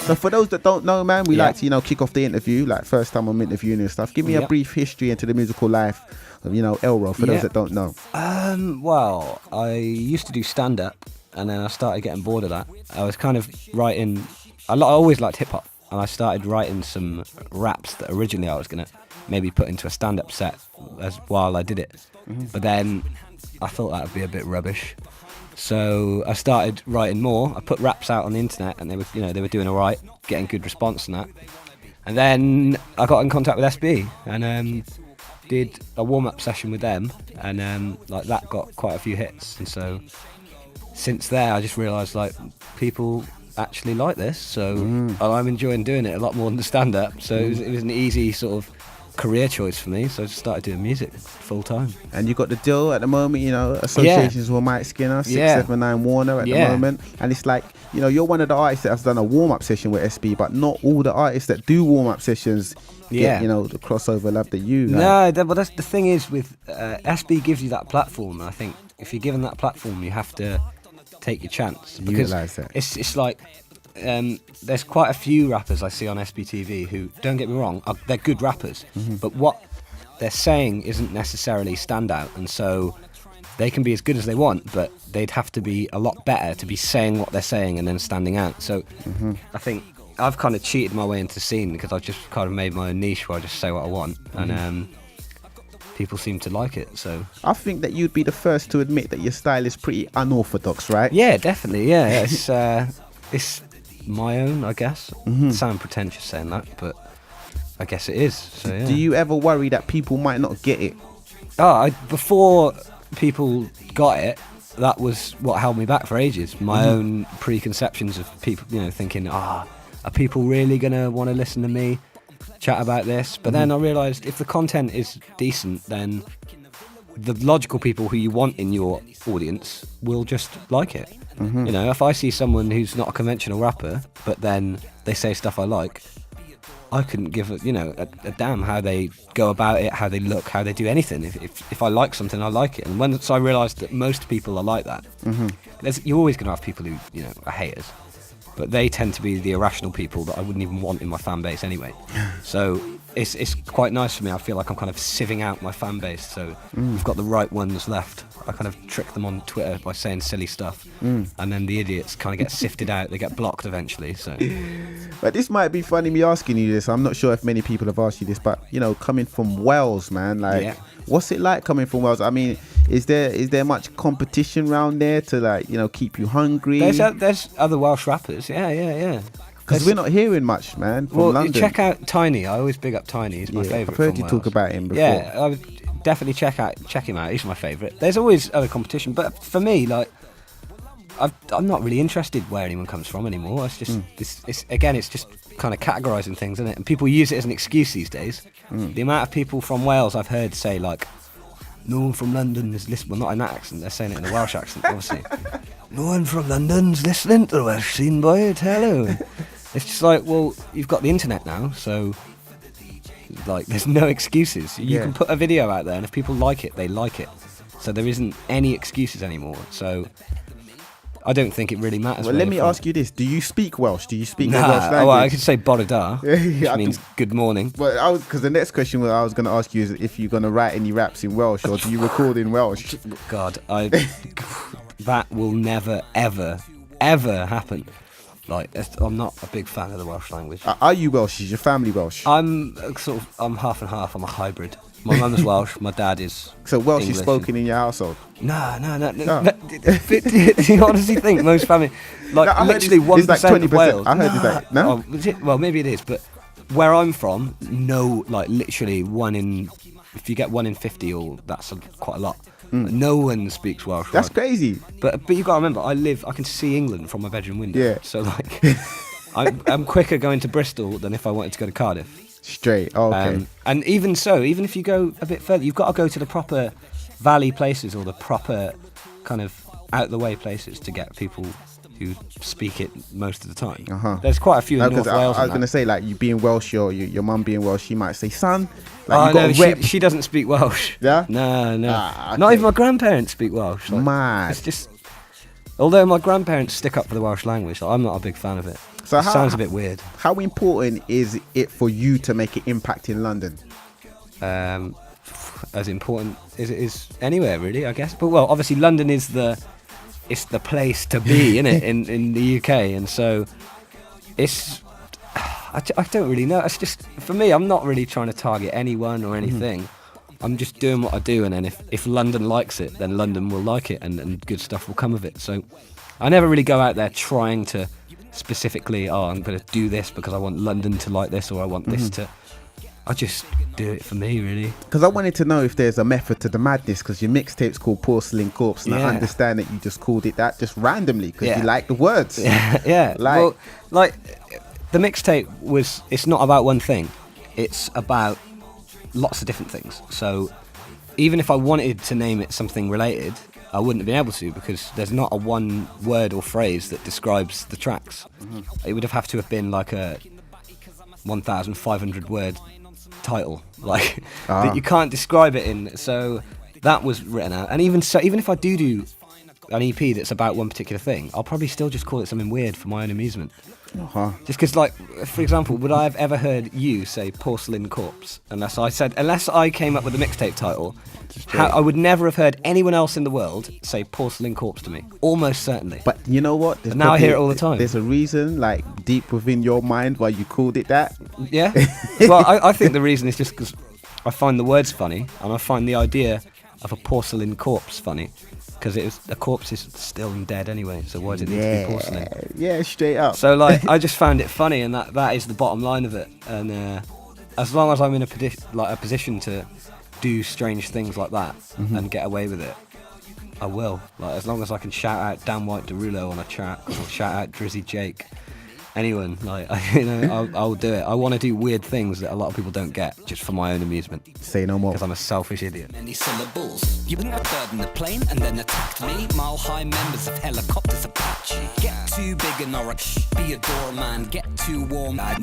So for those that don't know, man, we like to, kick off the interview, like first time I'm interviewing and stuff. Give me a brief history into the musical life of, Elro, for those that don't know. Well, I used to do stand-up, and then I started getting bored of that. I was kind of writing, I always liked hip-hop, and I started writing some raps that originally I was going to maybe put into a stand-up set while I did it. But then I thought that would be a bit rubbish. So I started writing more. I put raps out on the internet, and they were doing all right, getting good response and that. And then I got in contact with SB and did a warm-up session with them, and that got quite a few hits. And so since there, I just realised people actually like this, so I'm enjoying doing it a lot more than the stand-up. So it was an easy sort of career choice for me, so I just started doing music full time. And you got the deal at the moment, associations with Mike Skinner, 679 Warner at the moment, and it's like, you're one of the artists that has done a warm-up session with SB, but not all the artists that do warm-up sessions get, the crossover love that you have. No, but that's the thing is with SB gives you that platform, and I think if you're given that platform, you have to take your chance, because it's like there's quite a few rappers I see on SBTV who, don't get me wrong, they're good rappers, but what they're saying isn't necessarily standout, and so they can be as good as they want, but they'd have to be a lot better to be saying what they're saying and then standing out. So I think I've kind of cheated my way into the scene, because I've just kind of made my own niche where I just say what I want, and people seem to like it. So I think that you'd be the first to admit that your style is pretty unorthodox, right? Yeah, definitely. Yeah, it's my own, I guess. Sound pretentious saying that, but I guess it is. So, yeah. Do you ever worry that people might not get it? Before people got it, that was what held me back for ages. My own preconceptions of people, thinking, are people really gonna want to listen to me chat about this? But then I realised if the content is decent, then the logical people who you want in your audience will just like it. If I see someone who's not a conventional rapper, but then they say stuff I like, I couldn't give a damn how they go about it, how they look, how they do anything. If I like something, I like it. And once I realised that most people are like that, you're always going to have people who are haters, but they tend to be the irrational people that I wouldn't even want in my fan base anyway. So it's quite nice for me. I feel like I'm kind of sieving out my fan base, so we've got the right ones left. I kind of trick them on Twitter by saying silly stuff, and then the idiots kind of get sifted out. They get blocked eventually. So, but this might be funny me asking you this. I'm not sure if many people have asked you this, but coming from Wales, man, what's it like coming from Wales? I mean, is there much competition around there to keep you hungry? There's other Welsh rappers. Yeah. Because we're not hearing much, man, from London. Check out Tiny. I always big up Tiny. He's my favourite. I've heard you Wales. talk about him before. Yeah, I would definitely check him out. He's my favourite. There's always other competition, but for me, I'm not really interested where anyone comes from anymore. It's just it's just kind of categorising things, isn't it? And people use it as an excuse these days. The amount of people from Wales I've heard say no one from London is listening. Well, not in that accent. They're saying it in a Welsh accent, obviously. No one from London's listening to the Welsh scene, boy. Hello. It's just well, you've got the internet now, so there's no excuses. You can put a video out there, and if people like it, they like it. So there isn't any excuses anymore. So I don't think it really matters. Well, let me ask you this: do you speak Welsh? Do you speak the Welsh language? Well, I could say Bore da, which means good morning. Well, because the next question I was going to ask you is if you're going to write any raps in Welsh, or do you record in Welsh? God, that will never, ever, ever happen. I'm not a big fan of the Welsh language. Are you Welsh? Is your family Welsh? I'm half and half. I'm a hybrid. My mum's Welsh. My dad is. So Welsh English is spoken in your household? No. Do you honestly think most family, literally 1% of Wales? I heard that. No. Well, maybe it is, but where I'm from, no, literally if you get 1 in 50, or that's quite a lot. No one speaks Welsh. That's crazy. But you got to remember, I can see England from my bedroom window. Yeah. So I'm quicker going to Bristol than if I wanted to go to Cardiff. Straight. Oh, okay. And even so, even if you go a bit further, you've got to go to the proper valley places, or the proper kind of out the way places, to get people who speak it most of the time. There's quite a few in North Wales. I was going to say, you being Welsh, your mum being Welsh, she might say, son. She doesn't speak Welsh. Yeah? No. Okay. Not even my grandparents speak Welsh. Mad. It's just, Although my grandparents stick up for the Welsh language, I'm not a big fan of it. So It sounds a bit weird. How important is it for you to make an impact in London? As important as it is anywhere, really, I guess. But well, obviously London is the place to be, isn't it, in the UK, and so it's. I don't really know. It's just, for me, I'm not really trying to target anyone or anything. I'm just doing what I do, and then if London likes it, then London will like it, and good stuff will come of it. So I never really go out there trying to specifically, I'm going to do this because I want London to like this, or I want this to... I just do it for me, really. Because I wanted to know if there's a method to the madness, because your mixtape's called Porcelain Corpse, and I understand that you just called it that just randomly because you like the words. Yeah. Well, like, the mixtape it's not about one thing. It's about lots of different things. So even if I wanted to name it something related, I wouldn't have been able to, because there's not a one word or phrase that describes the tracks. It would have to have been like a 1,500 word title, like that you can't describe it in. So that was written out, and even if I do an EP that's about one particular thing, I'll probably still just call it something weird for my own amusement. Just because, like, for example, would I have ever heard you say Porcelain Corpse unless I came up with a mixtape title? I would never have heard anyone else in the world say Porcelain Corpse to me, almost certainly. But you know what? Now I hear it all the time. There's a reason, like, deep within your mind why you called it that. Yeah. Well, I think the reason is just because I find the words funny, and I find the idea of a porcelain corpse funny, because a corpse is still dead anyway, so why does it need to be porcelain? Yeah, straight up. So, like, I just found it funny, and that is the bottom line of it. And as long as I'm in a position to do strange things like that and get away with it, I will. Like, as long as I can shout out Dan White Derulo on a track, or shout out Drizzy Jake, anyone, like, I'll do it. I want to do weird things that a lot of people don't get, just for my own amusement. Say no more. Because I'm a selfish idiot. Many syllables. You put a bird in the plane and then attacked me. Mile high members of helicopters Apache. Get too big in Norwich, be a doorman. Get too warm, I